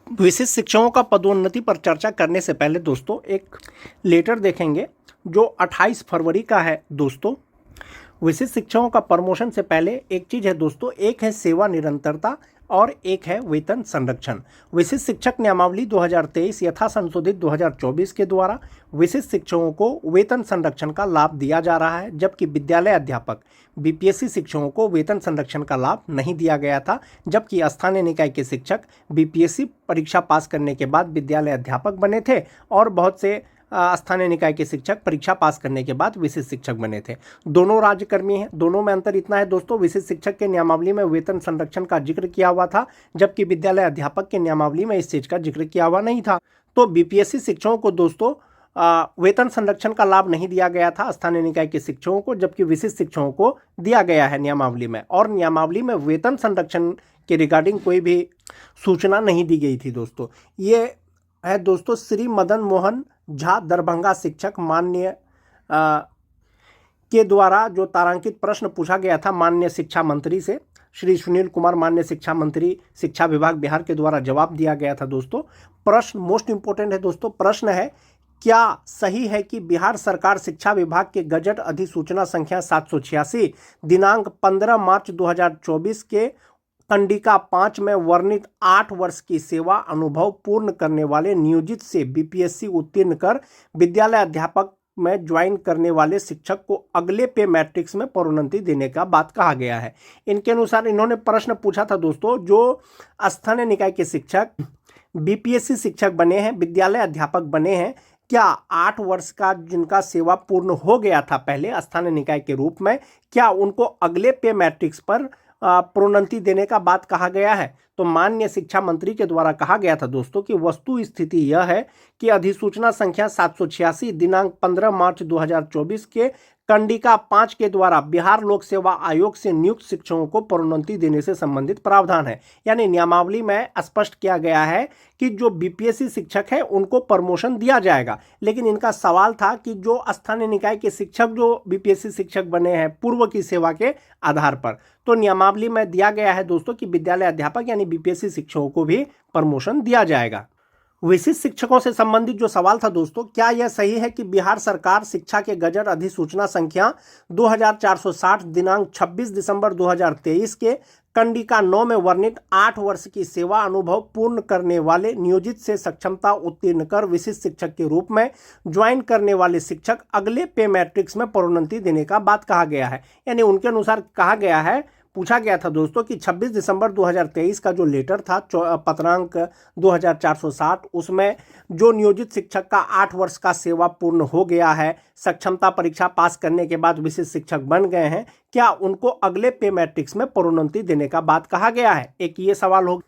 विशिष्ट शिक्षकों का पदोन्नति पर चर्चा करने से पहले दोस्तों एक लेटर देखेंगे जो 28 फरवरी का है दोस्तों। विशिष्ट शिक्षकों का प्रमोशन से पहले एक चीज़ है दोस्तों, एक है सेवा निरंतरता और एक है वेतन संरक्षण। विशिष्ट शिक्षक नियमावली 2023 यथा संशोधित 2024 के द्वारा विशिष्ट शिक्षकों को वेतन संरक्षण का लाभ दिया जा रहा है, जबकि विद्यालय अध्यापक बीपीएससी शिक्षकों को वेतन संरक्षण का लाभ नहीं दिया गया था। जबकि स्थानीय निकाय के शिक्षक बीपीएससी परीक्षा पास करने के बाद विद्यालय अध्यापक बने थे और बहुत से स्थानीय निकाय के शिक्षक परीक्षा पास करने के बाद विशिष्ट शिक्षक बने थे। दोनों राज्यकर्मी हैं। दोनों में अंतर इतना है दोस्तों, विशिष्ट शिक्षक के नियमावली में वेतन संरक्षण का जिक्र किया हुआ था, जबकि विद्यालय अध्यापक के नियमावली में इस चीज का जिक्र किया हुआ नहीं था। तो बीपीएससी शिक्षकों को दोस्तों वेतन संरक्षण का लाभ नहीं दिया गया था स्थानीय निकाय के शिक्षकों को, जबकि विशिष्ट शिक्षकों को दिया गया है नियमावली में। और नियमावली में वेतन संरक्षण के रिगार्डिंग कोई भी सूचना नहीं दी गई थी दोस्तों। ये है दोस्तों श्री मदन मोहन झा दरभंगा शिक्षक माननीय के द्वारा जो तारांकित प्रश्न पूछा गया था माननीय शिक्षा मंत्री से, श्री सुनील कुमार माननीय शिक्षा मंत्री शिक्षा विभाग बिहार के द्वारा जवाब दिया गया था दोस्तों। प्रश्न मोस्ट इंपोर्टेंट है दोस्तों। प्रश्न है, क्या सही है कि बिहार सरकार शिक्षा विभाग के गजट अधिसूचना संख्या 786 दिनांक 15 मार्च 2024 के कंडिका 5 में वर्णित 8 वर्ष की सेवा अनुभव पूर्ण करने वाले नियोजित से बीपीएससी उत्तीर्ण कर विद्यालय अध्यापक में ज्वाइन करने वाले शिक्षक को अगले पे मैट्रिक्स में प्रोन्नति देने का बात कहा गया है। इनके अनुसार इन्होंने प्रश्न पूछा था दोस्तों, जो स्थानीय निकाय के शिक्षक बीपीएससी शिक्षक बने हैं, विद्यालय अध्यापक बने हैं, क्या 8 वर्ष का जिनका सेवा पूर्ण हो गया था पहले स्थानीय निकाय के रूप में, क्या उनको अगले पे मैट्रिक्स पर प्रोन्नति देने का बात कहा गया है? तो माननीय शिक्षा मंत्री के द्वारा कहा गया था दोस्तों कि वस्तु स्थिति यह है कि अधिसूचना संख्या 786 दिनांक 15 मार्च 2024 के कंडिका 5 के द्वारा बिहार लोक सेवा आयोग से नियुक्त शिक्षकों को प्रोन्नति देने से संबंधित प्रावधान है। यानी नियमावली में स्पष्ट किया गया है कि जो बीपीएससी शिक्षक है उनको प्रमोशन दिया जाएगा। लेकिन इनका सवाल था कि जो स्थानीय निकाय के शिक्षक जो बीपीएससी शिक्षक बने हैं पूर्व की सेवा के आधार पर, तो नियमावली में दिया गया है दोस्तों कि विद्यालय अध्यापक यानी बीपीएससी शिक्षकों को भी प्रमोशन दिया जाएगा। विशिष्ट शिक्षकों से संबंधित जो सवाल था दोस्तों, क्या यह सही है कि बिहार सरकार शिक्षा के गजट अधिसूचना संख्या 2460 दिनांक 26 दिसंबर 2023 के कंडिका 9 में वर्णित 8 वर्ष की सेवा अनुभव पूर्ण करने वाले नियोजित से सक्षमता उत्तीर्ण कर विशिष्ट शिक्षक के रूप में ज्वाइन करने वाले शिक्षक अगले पे मैट्रिक्स में प्रोन्नति देने का बात कहा गया है? यानी उनके अनुसार कहा गया है, पूछा गया था दोस्तों कि 26 दिसंबर 2023 का जो लेटर था पत्रांक 2460, उसमें जो नियोजित शिक्षक का 8 वर्ष का सेवा पूर्ण हो गया है, सक्षमता परीक्षा पास करने के बाद विशिष्ट शिक्षक बन गए हैं, क्या उनको अगले पे मैट्रिक्स में प्रोन्नति देने का बात कहा गया है? एक ये सवाल हो।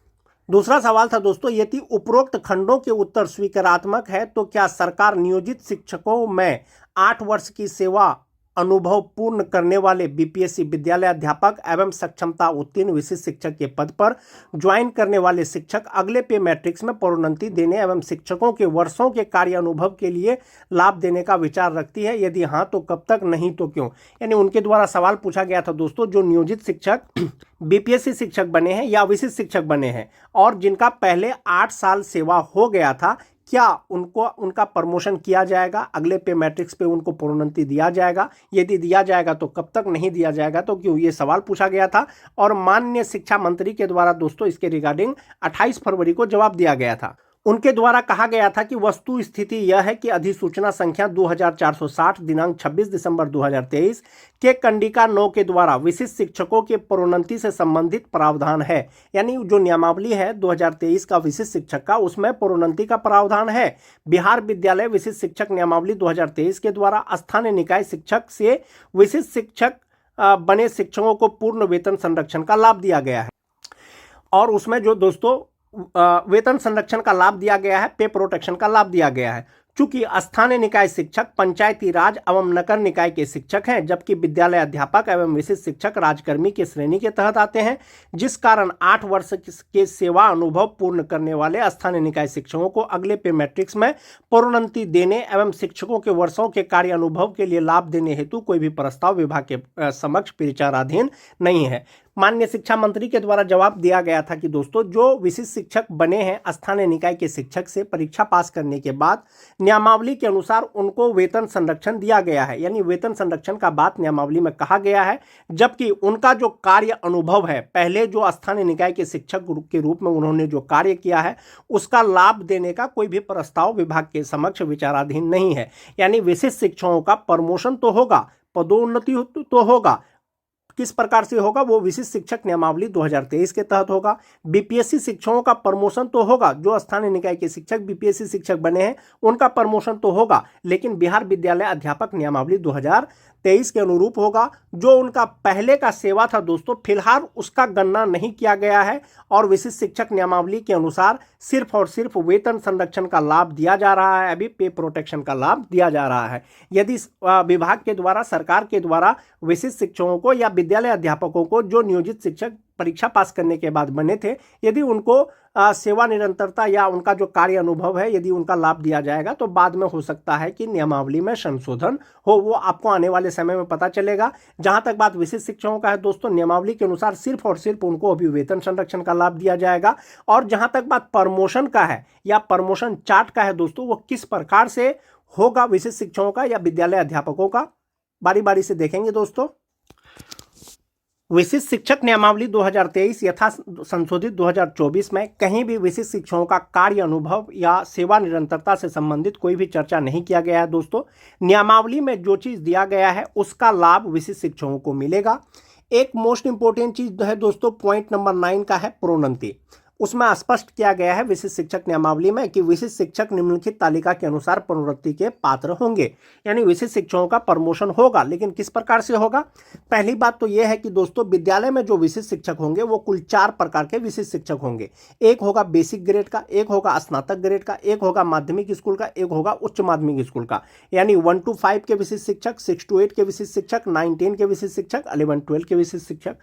दूसरा सवाल था दोस्तों, यदि उपरोक्त खंडों के उत्तर स्वीकारात्मक है तो क्या सरकार नियोजित शिक्षकों में 8 वर्ष की सेवा अनुभव पूर्ण करने वाले बीपीएससी विद्यालय अध्यापक एवं सक्षमता उत्तीर्ण विशिष्ट शिक्षक के पद पर ज्वाइन करने वाले शिक्षक अगले पे मैट्रिक्स में प्रोन्नति देने एवं शिक्षकों के वर्षों के कार्य अनुभव के लिए लाभ देने का विचार रखती है? यदि हाँ तो कब तक, नहीं तो क्यों? यानी उनके द्वारा सवाल पूछा गया था दोस्तों, जो नियोजित शिक्षक बीपीएससी शिक्षक बने हैं या विशिष्ट शिक्षक बने हैं और जिनका पहले 8 साल सेवा हो गया था, क्या उनको उनका प्रमोशन किया जाएगा? अगले पे मैट्रिक्स पे उनको प्रोन्नति दिया जाएगा? यदि दिया जाएगा तो कब तक, नहीं दिया जाएगा तो क्यों? ये सवाल पूछा गया था और माननीय शिक्षा मंत्री के द्वारा दोस्तों इसके रिगार्डिंग 28 फरवरी को जवाब दिया गया था। उनके द्वारा कहा गया था कि वस्तु स्थिति यह है कि अधिसूचना संख्या 2460 दिनांक 26 दिसंबर 2023 के कंडिका 9 के द्वारा विशिष्ट शिक्षकों के प्रोन्नति से संबंधित प्रावधान है। यानी जो नियमावली है 2023 का विशिष्ट शिक्षक का, उसमें प्रोन्नति का प्रावधान है। बिहार विद्यालय विशिष्ट शिक्षक नियमावली 2023 के द्वारा स्थानीय निकाय शिक्षक से विशिष्ट शिक्षक बने शिक्षकों को पूर्ण वेतन संरक्षण का लाभ दिया गया है और उसमें जो दोस्तों वेतन संरक्षण का लाभ दिया गया है, पे प्रोटेक्शन का लाभ दिया गया है। चूंकि स्थानीय निकाय शिक्षक पंचायती राज एवं नगर निकाय के शिक्षक हैं, जबकि विद्यालय अध्यापक एवं विशिष्ट शिक्षक राजकर्मी की श्रेणी के तहत आते हैं, जिस कारण 8 वर्ष के सेवा अनुभव पूर्ण करने वाले स्थानीय निकाय शिक्षकों को अगले पे मैट्रिक्स में प्रोन्नति देने एवं शिक्षकों के वर्षों के कार्य अनुभव के लिए लाभ देने हेतु कोई भी प्रस्ताव विभाग के समक्ष विचाराधीन नहीं है। माननीय शिक्षा मंत्री के द्वारा जवाब दिया गया था कि दोस्तों जो विशिष्ट शिक्षक बने हैं स्थानीय निकाय के शिक्षक से परीक्षा पास करने के बाद नियमावली के अनुसार उनको वेतन संरक्षण दिया गया है, यानी वेतन संरक्षण का बात नियमावली में कहा गया है, जबकि उनका जो कार्य अनुभव है, पहले जो स्थानीय निकाय के शिक्षक के रूप में उन्होंने जो कार्य किया है उसका लाभ देने का कोई भी प्रस्ताव विभाग के समक्ष विचाराधीन नहीं है। यानी विशिष्ट शिक्षकों का प्रमोशन तो होगा, पदोन्नति तो होगा, किस प्रकार से होगा, वो विशिष्ट शिक्षक नियमावली 2023 के तहत होगा। बीपीएससी शिक्षकों का प्रमोशन तो होगा, जो स्थानीय निकाय के शिक्षक बीपीएससी शिक्षक बने हैं उनका प्रमोशन तो होगा, लेकिन बिहार विद्यालय अध्यापक नियमावली 2023 के अनुरूप होगा। जो उनका पहले का सेवा था दोस्तों, फिलहाल उसका गणना नहीं किया गया है और विशिष्ट शिक्षक नियमावली के अनुसार सिर्फ और सिर्फ वेतन संरक्षण का लाभ दिया जा रहा है, अभी पे प्रोटेक्शन का लाभ दिया जा रहा है। यदि विभाग के द्वारा, सरकार के द्वारा विशिष्ट शिक्षकों को या विद्यालय अध्यापकों को जो नियोजित शिक्षक परीक्षा पास करने के बाद बने थे, यदि उनको सेवा निरंतरता या उनका जो कार्य अनुभव है यदि उनका लाभ दिया जाएगा तो बाद में हो सकता है कि नियमावली में संशोधन हो, वो आपको आने वाले समय में पता चलेगा। जहां तक बात विशिष्ट शिक्षकों का है दोस्तों, नियमावली के अनुसार सिर्फ और सिर्फ उनको अभी वेतन संरक्षण का लाभ दिया जाएगा। और जहां तक बात प्रमोशन का है या प्रमोशन चार्ट का है दोस्तों, वो किस प्रकार से होगा विशिष्ट शिक्षकों का या विद्यालय अध्यापकों का, बारी बारी से देखेंगे दोस्तों। विशिष्ट शिक्षक नियमावली 2023 यथा संशोधित 2024 में कहीं भी विशिष्ट शिक्षकों का कार्य अनुभव या सेवा निरंतरता से संबंधित कोई भी चर्चा नहीं किया गया है दोस्तों। नियमावली में जो चीज़ दिया गया है उसका लाभ विशिष्ट शिक्षकों को मिलेगा। एक मोस्ट इंपोर्टेंट चीज़ है दोस्तों, पॉइंट नंबर 9 का है प्रोन्नति। उसमें स्पष्ट किया गया है विशिष्ट शिक्षक नियमावली में कि विशिष्ट शिक्षक निम्नलिखित तालिका के अनुसार प्रोन्नति के पात्र होंगे, यानी विशिष्ट शिक्षकों का प्रमोशन होगा, लेकिन किस प्रकार से होगा। पहली बात तो यह है कि दोस्तों विद्यालय में जो विशिष्ट शिक्षक होंगे वो कुल 4 प्रकार के विशिष्ट शिक्षक होंगे। एक होगा बेसिक ग्रेड का, एक होगा स्नातक ग्रेड का, एक होगा माध्यमिक स्कूल का, एक होगा उच्च माध्यमिक स्कूल का, यानी 1 to 5 के विशिष्ट शिक्षक, 6 to 8 के विशिष्ट शिक्षक, 9 10 के विशिष्ट शिक्षक, 11 12 के विशिष्ट शिक्षक।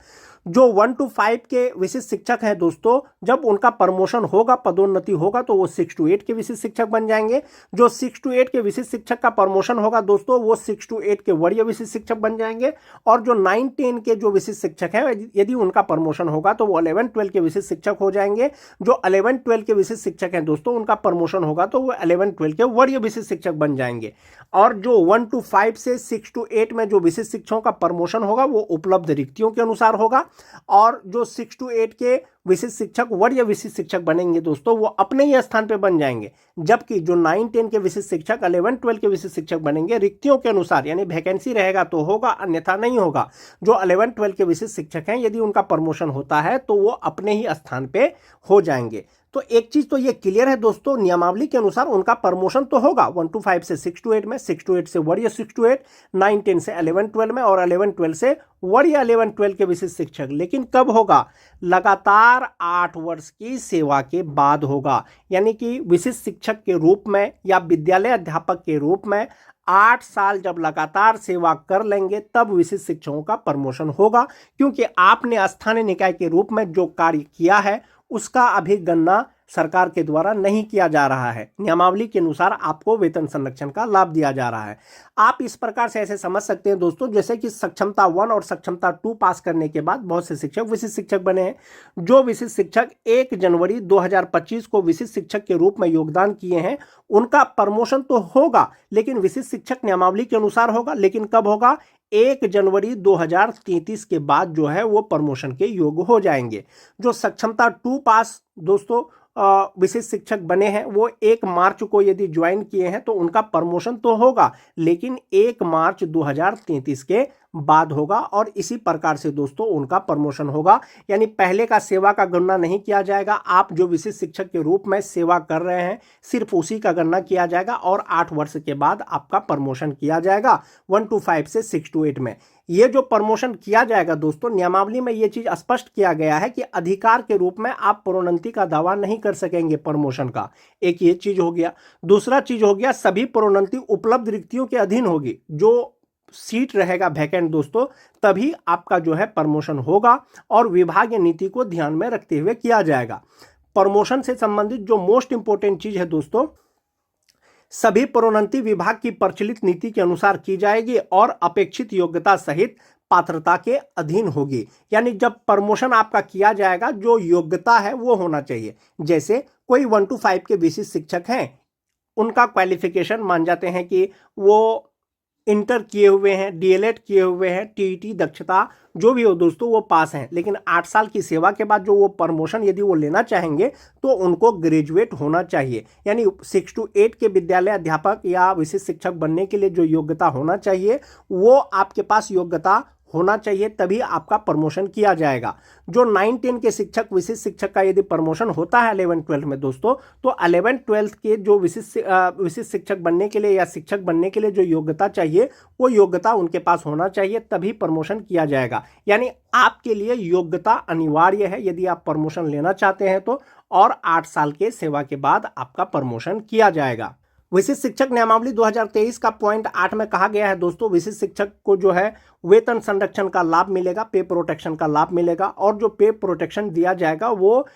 जो 1 to 5 के विशिष्ट शिक्षक हैं दोस्तों, जब उनका प्रमोशन होगा, पदोन्नति होगा, तो वो 6 to 8 के विशिष्ट शिक्षक बन जाएंगे। जो 6 to 8 के विशिष्ट शिक्षक का प्रमोशन होगा दोस्तों, वो 6 to 8 के वरीय विशिष्ट शिक्षक बन जाएंगे। और जो 9 10 के जो विशिष्ट शिक्षक हैं, यदि उनका प्रमोशन होगा तो वो 11 12 के विशिष्ट शिक्षक हो जाएंगे। जो 11 12 के विशिष्ट शिक्षक हैं दोस्तों, उनका प्रमोशन होगा तो वो 11 12 के वरीय विशिष्ट शिक्षक बन जाएंगे। और जो 1 to 5 से 6 to 8 में जो विशिष्ट शिक्षकों का प्रमोशन होगा वो उपलब्ध रिक्तियों के अनुसार होगा। और जो 6 to 8 के विशिष्ट शिक्षक वरीय विशिष्ट शिक्षक बनेंगे दोस्तों, वो अपने ही स्थान पे बन जाएंगे। जबकि जो 9 10 के विशिष्ट शिक्षक, 11 12 के विशिष्ट शिक्षक बनेंगे रिक्तियों के अनुसार, यानी वैकेंसी रहेगा तो होगा, अन्यथा नहीं होगा। जो 11 12 के विशिष्ट शिक्षक हैं, यदि उनका प्रमोशन होता है तो वो अपने ही स्थान पे हो जाएंगे। तो एक चीज तो ये क्लियर है दोस्तों, नियमावली के अनुसार उनका प्रमोशन तो होगा 1 to 5 से 6 to 8 में, 6 to 8 से वरीय 6 to 8, 9 10 से 11 12 में और 11 12 से वरीय 11 12 के विशिष्ट शिक्षक। लेकिन कब होगा? लगातार 8 वर्ष की सेवा के बाद होगा। यानी कि विशिष्ट शिक्षक के रूप में या विद्यालय अध्यापक के रूप में 8 साल जब लगातार सेवा कर लेंगे तब विशिष्ट शिक्षकों का प्रमोशन होगा, क्योंकि आपने स्थानीय निकाय के रूप में जो कार्य किया है उसका अभी गणना सरकार के द्वारा नहीं किया जा रहा है। नियमावली के अनुसार आपको वेतन संरक्षण का लाभ दिया जा रहा है। आप इस प्रकार से ऐसे समझ सकते हैं दोस्तों, जैसे कि सक्षमता 1 और सक्षमता 2 पास करने के बाद बहुत से शिक्षक विशिष्ट शिक्षक बने हैं। जो विशिष्ट शिक्षक 1 जनवरी 2025 को विशिष्ट शिक्षक के रूप में योगदान किए हैं, उनका प्रमोशन तो होगा, लेकिन विशिष्ट शिक्षक नियमावली के अनुसार होगा। लेकिन कब होगा? 1 जनवरी 2033 के बाद जो है वो प्रमोशन के योग्य हो जाएंगे। जो सक्षमता 2 पास दोस्तों विशिष्ट शिक्षक बने हैं, वो 1 मार्च को यदि ज्वाइन किए हैं तो उनका प्रमोशन तो होगा, लेकिन 1 मार्च 2033 के बाद होगा। और इसी प्रकार से दोस्तों उनका प्रमोशन होगा, यानी पहले का सेवा का गणना नहीं किया जाएगा। आप जो विशिष्ट शिक्षक के रूप में सेवा कर रहे हैं सिर्फ उसी का गणना किया जाएगा और 8 वर्ष के बाद आपका प्रमोशन किया जाएगा 1 to 5 से 6 to 8 में। ये जो प्रमोशन किया जाएगा दोस्तों, नियमावली में ये चीज स्पष्ट किया गया है कि अधिकार के रूप में आप प्रोन्नति का दावा नहीं कर सकेंगे प्रमोशन का। एक ये चीज हो गया। दूसरा चीज हो गया, सभी प्रोन्नति उपलब्ध रिक्तियों के अधीन होगी। जो सीट रहेगा वैकेंट दोस्तों, तभी आपका जो है प्रमोशन होगा और विभागीय नीति को ध्यान में रखते हुए किया जाएगा। प्रमोशन से संबंधित जो मोस्ट इंपोर्टेंट चीज है दोस्तों, सभी प्रोन्नति विभाग की प्रचलित नीति के अनुसार की जाएगी और अपेक्षित योग्यता सहित पात्रता के अधीन होगी। यानी जब प्रमोशन आपका किया जाएगा, जो योग्यता है वो होना चाहिए। जैसे कोई 1 to 5 के विशिष्ट शिक्षक हैं, उनका क्वालिफिकेशन मान जाते हैं कि वो इंटर किए हुए हैं, डीएलएड किए हुए हैं, टीईटी दक्षता जो भी हो दोस्तों वो पास हैं, लेकिन 8 साल की सेवा के बाद जो वो प्रमोशन यदि वो लेना चाहेंगे तो उनको ग्रेजुएट होना चाहिए। यानी 6 to 8 के विद्यालय अध्यापक या विशिष्ट शिक्षक बनने के लिए जो योग्यता होना चाहिए वो आपके पास योग्यता होना चाहिए, तभी आपका प्रमोशन किया जाएगा। जो 9-10 के शिक्षक, विशिष्ट शिक्षक का यदि प्रमोशन होता है 11-12 में दोस्तों, तो 11-12 के जो विशिष्ट शिक्षक बनने के लिए या शिक्षक बनने के लिए जो योग्यता चाहिए वो योग्यता उनके पास होना चाहिए, तभी प्रमोशन किया जाएगा। यानी आपके लिए योग्यता अनिवार्य है यदि आप प्रमोशन लेना चाहते हैं तो, और 8 साल के सेवा के बाद आपका प्रमोशन किया जाएगा। विशिष्ट शिक्षक नियमावली 2023 का पॉइंट 8 में कहा गया है दोस्तों, विशिष्ट शिक्षक को जो है वेतन संरक्षण का लाभ मिलेगा, पे प्रोटेक्शन का लाभ मिलेगा, और जो पे प्रोटेक्शन दिया जाएगा वो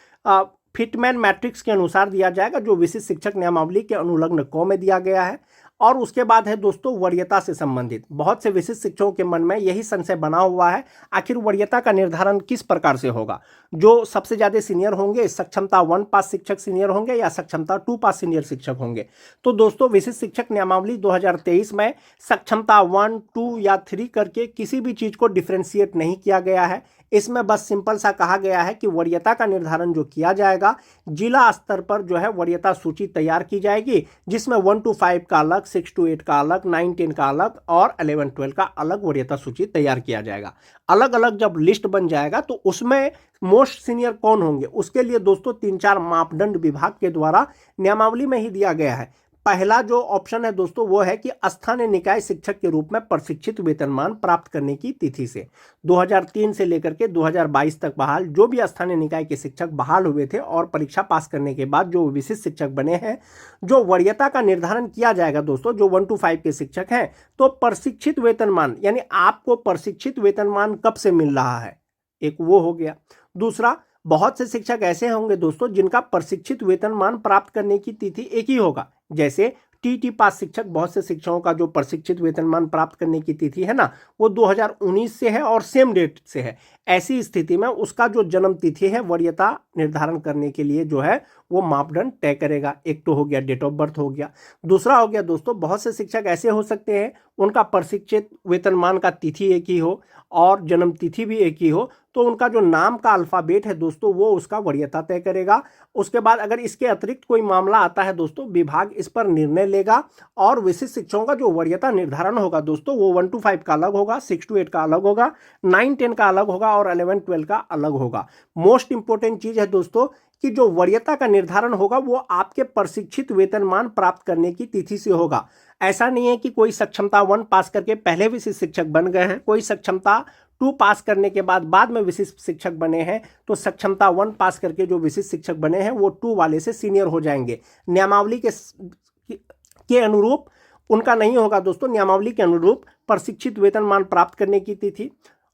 फिटमैन मैट्रिक्स के अनुसार दिया जाएगा, जो विशिष्ट शिक्षक नियमावली के अनुलग्न क में दिया गया है। और उसके बाद है दोस्तों वरीयता से संबंधित। बहुत से विशिष्ट शिक्षकों के मन में यही संशय बना हुआ है, आखिर वरीयता का निर्धारण किस प्रकार से होगा। जो सबसे ज़्यादा सीनियर होंगे, सक्षमता 1 पास शिक्षक सीनियर होंगे या सक्षमता 2 पास सीनियर शिक्षक होंगे। तो दोस्तों विशिष्ट शिक्षक नियमावली 2023 में सक्षमता 1, 2 या 3 करके किसी भी चीज़ को डिफ्रेंशिएट नहीं किया गया है। इसमें बस सिंपल सा कहा गया है कि वरीयता का निर्धारण जो किया जाएगा, जिला स्तर पर जो है वरीयता सूची तैयार की जाएगी, जिसमें 1 to 5 का अलग, 6 to 8 का अलग, 9-10 का अलग और 11-12 का अलग वरीयता सूची तैयार किया जाएगा। अलग अलग जब लिस्ट बन जाएगा तो उसमें मोस्ट सीनियर कौन होंगे, उसके लिए दोस्तों 3-4 मापदंड विभाग के द्वारा नियमावली में ही दिया गया है। पहला जो ऑप्शन है दोस्तों वो है कि स्थानीय निकाय शिक्षक के रूप में प्रशिक्षित वेतनमान प्राप्त करने की तिथि से 2003 से लेकर के 2022 तक बहाल जो भी स्थानीय निकाय के शिक्षक बहाल हुए थे और परीक्षा पास करने के बाद जो विशिष्ट शिक्षक बने हैं, जो वरीयता का निर्धारण किया जाएगा दोस्तों, जो 1 to 5 के शिक्षक हैं, तो प्रशिक्षित वेतनमान यानी आपको प्रशिक्षित वेतनमान कब से मिल रहा है, एक वो हो गया। दूसरा, बहुत से शिक्षक ऐसे होंगे दोस्तों जिनका प्रशिक्षित वेतनमान प्राप्त करने की तिथि एक ही होगा। जैसे टीटी पास शिक्षक, बहुत से शिक्षकों का जो प्रशिक्षित वेतनमान प्राप्त करने की तिथि है ना, वो 2019 से है और सेम डेट से है। ऐसी स्थिति में उसका जो जन्म तिथि है वरीयता निर्धारण करने के लिए जो है वो मापदंड तय करेगा। एक तो हो गया डेट ऑफ बर्थ हो गया। दूसरा हो गया दोस्तों, बहुत से शिक्षक ऐसे हो सकते हैं उनका प्रशिक्षित वेतनमान का तिथि एक ही हो और जन्म तिथि भी एक ही हो, तो उनका जो नाम का अल्फ़ाबेट है दोस्तों वो उसका वरीयता तय करेगा। उसके बाद अगर इसके अतिरिक्त कोई मामला आता है दोस्तों, विभाग इस पर निर्णय लेगा और विशिष्ट शिक्षकों का जो वरीयता निर्धारण होगा दोस्तों वो 1 to 5 का अलग होगा, 6 to 8 का अलग होगा, 9-10 का अलग होगा और 11-12 का अलग होगा। मोस्ट इंपॉर्टेंट चीज़ है दोस्तों कि जो वरीयता का निर्धारण होगा वो आपके प्रशिक्षित वेतनमान प्राप्त करने की तिथि से होगा। ऐसा नहीं है कि कोई सक्षमता 1 पास करके पहले विशिष्ट शिक्षक बन गए हैं, कोई सक्षमता 2 पास करने के बाद में विशिष्ट शिक्षक बने हैं, तो सक्षमता 1 पास करके जो विशिष्ट शिक्षक बने हैं वो 2 वाले से सीनियर हो जाएंगे। नियमावली के अनुरूप उनका नहीं होगा दोस्तों। नियमावली के अनुरूप प्रशिक्षित वेतनमान प्राप्त करने की तिथि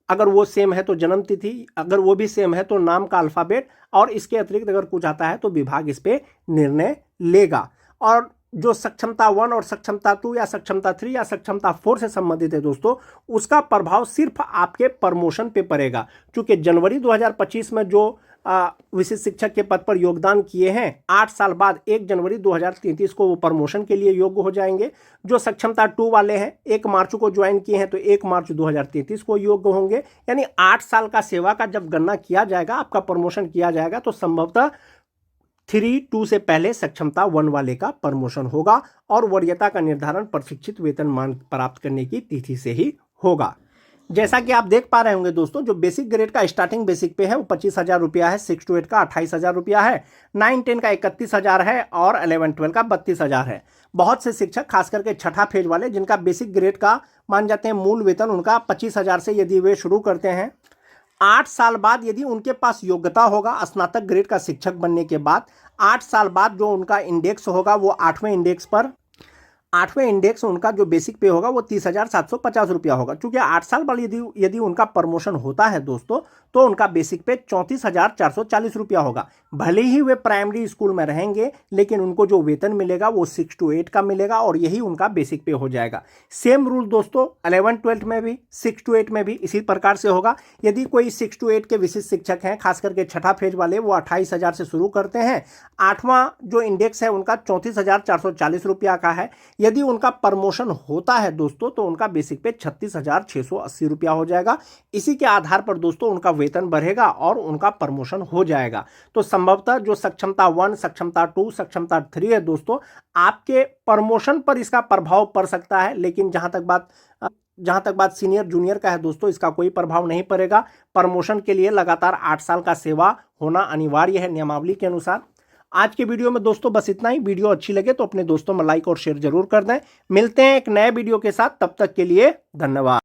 अगर वो सेम है तो जन्म तिथि, अगर वो भी सेम है तो नाम का अल्फ़ाबेट, और इसके अतिरिक्त अगर कुछ आता है तो विभाग इस पे निर्णय लेगा। और जो सक्षमता 1 और सक्षमता 2 या सक्षमता 3 या सक्षमता 4 से संबंधित है दोस्तों, उसका प्रभाव सिर्फ आपके प्रमोशन पे पड़ेगा। क्योंकि जनवरी 2025 में जो विशिष्ट शिक्षक के पद पर योगदान किए हैं, 8 साल बाद 1 जनवरी 2033 को वो प्रमोशन के लिए योग्य हो जाएंगे। जो सक्षमता 2 वाले हैं 1 मार्च को ज्वाइन किए हैं तो 1 मार्च 2033 को योग्य होंगे। यानी 8 साल का सेवा का जब गणना किया जाएगा, आपका प्रमोशन किया जाएगा, तो संभवतः 3-2 से पहले सक्षमता 1 वाले का प्रमोशन होगा और वरीयता का निर्धारण प्रशिक्षित वेतनमान प्राप्त करने की तिथि से ही होगा। जैसा कि आप देख पा रहे होंगे दोस्तों, जो बेसिक ग्रेड का स्टार्टिंग बेसिक पे है वो 25,000 रुपया है, 6 to 8 का 28,000 रुपया है, 9-10 का 31,000 है और 11-12 का 32,000 है। बहुत से शिक्षक खास करके छठा फेज वाले जिनका बेसिक ग्रेड का मान जाते हैं मूल वेतन उनका 25,000 से यदि वे शुरू करते हैं, 8 साल बाद यदि उनके पास योग्यता होगा स्नातक ग्रेड का शिक्षक बनने के बाद, 8 साल बाद जो उनका इंडेक्स होगा वो 8वें इंडेक्स पर 8वें इंडेक्स उनका जो बेसिक पे होगा वो 30,750 रुपया होगा। चूंकि 8 साल बाद यदि उनका प्रमोशन होता है दोस्तों, तो उनका बेसिक पे 34,440 रुपया होगा। भले ही वे प्राइमरी स्कूल में रहेंगे, लेकिन उनको जो वेतन मिलेगा वो 6 to 8 का मिलेगा और यही उनका बेसिक पे हो जाएगा। सेम रूल दोस्तों 11-12 में भी 6 to 8 में भी इसी प्रकार से होगा। यदि कोई 6 to 8 के विशिष्ट शिक्षक हैं, खास करके छठा फेज वाले, वो 28,000 से शुरू करते हैं। 8वां जो इंडेक्स है उनका 34,440 रुपया का है। यदि उनका प्रमोशन होता है दोस्तों, तो उनका बेसिक पे 36,680 रुपया हो जाएगा। इसी के आधार पर दोस्तों उनका वेतन बढ़ेगा और उनका प्रमोशन हो जाएगा। तो संभवतः जो सक्षमता 1, सक्षमता 2, सक्षमता 3 है दोस्तों, आपके प्रमोशन पर इसका प्रभाव पड़ सकता है। लेकिन जहां तक बात सीनियर जूनियर का है दोस्तों, इसका कोई प्रभाव नहीं पड़ेगा। प्रमोशन के लिए लगातार 8 साल का सेवा होना अनिवार्य है नियमावली के अनुसार। आज के वीडियो में दोस्तों बस इतना ही। वीडियो अच्छी लगे तो अपने दोस्तों में लाइक और शेयर जरूर कर दें। मिलते हैं एक नए वीडियो के साथ, तब तक के लिए धन्यवाद।